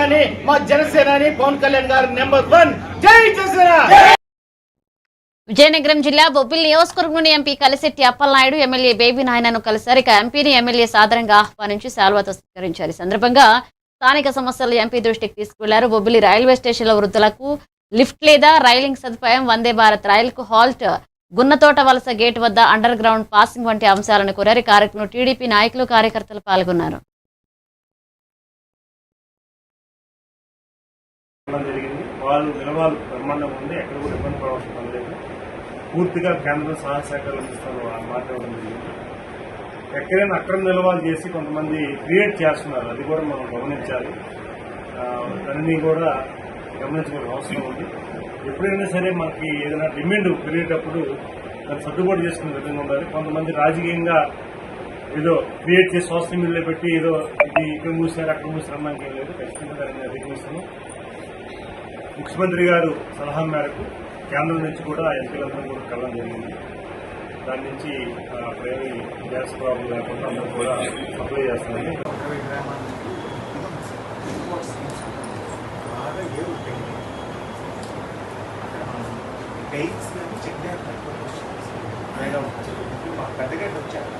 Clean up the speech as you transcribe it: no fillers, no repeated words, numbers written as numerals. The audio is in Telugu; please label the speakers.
Speaker 1: కానీ మా జనసేనాని పవన్ కళ్యాణ్ గారు నెంబర్ 1. జై జనసేన.
Speaker 2: విజయనగరం జిల్లా బొబ్బిలి నియోజకవర్గం నుండి ఎంపీ కలిశెట్టి అప్పలనాయుడు ఎమ్మెల్యే బేబీ నాయనను కలిశారు. ఇక ఎంపీని ఎమ్మెల్యే సాదరంగా ఆహ్వానించి శాల్వాతో సత్కరించారు. ఈ సందర్భంగా స్థానిక సమస్యలు ఎంపీ దృష్టికి తీసుకువెళ్లారు. బొబ్బిలి రైల్వే స్టేషన్లో వృద్ధులకు లిఫ్ట్ లేదా రైలింగ్ సదుపాయం, వందే భారత్ రైలుకు హాల్ట్, గున్నతోట వలస గేట్ వద్ద అండర్ గ్రౌండ్ పాసింగ్ వంటి అంశాలను కోరారు. కార్యక్రమంలో టీడీపీ నాయకులు, కార్యకర్తలు పాల్గొన్నారు.
Speaker 3: వాళ్ళు నిలవాలి బ్రహ్మాండంగా ఉంది, ఎక్కడ కూడా ఇబ్బంది పడవలసిన లేదు. పూర్తిగా కేంద్రం సహాయ సహకారాలు అందిస్తాను మాట్లాడడం జరిగింది. ఎక్కడైనా అక్రమ నిలవాలు చేసి కొంతమంది క్రియేట్ చేస్తున్నారు, అది కూడా మనం గమనించాలి. దాన్ని కూడా గమనించవలసిన అవసరం ఉంది. ఎప్పుడైనా సరే మనకి ఏదైనా డిమాండ్ పెరిగేటప్పుడు దాన్ని సర్దుబాటు చేసుకునే విధంగా ఉండాలి. కొంతమంది రాజకీయంగా ఏదో క్రియేట్ చేసి సోషల్ మీడియాలో పెట్టి ఏదో ఇది ఇక్కడ మూసారు అక్కడ మూసారు అన్నానికి ఏం లేదు. ఖచ్చితంగా దాన్ని అధిగమిస్తాను. ముఖ్యమంత్రి గారు సలహా మేరకు కేంద్రం నుంచి కూడా ఎంపీలందరూ కూడా కలవడం జరిగింది. దాని నుంచి అక్కడేమి గ్యాస్ ప్రాబ్లం లేకుండా అందరూ కూడా అప్లై చేస్తారని.
Speaker 4: పెద్దగా వచ్చారు.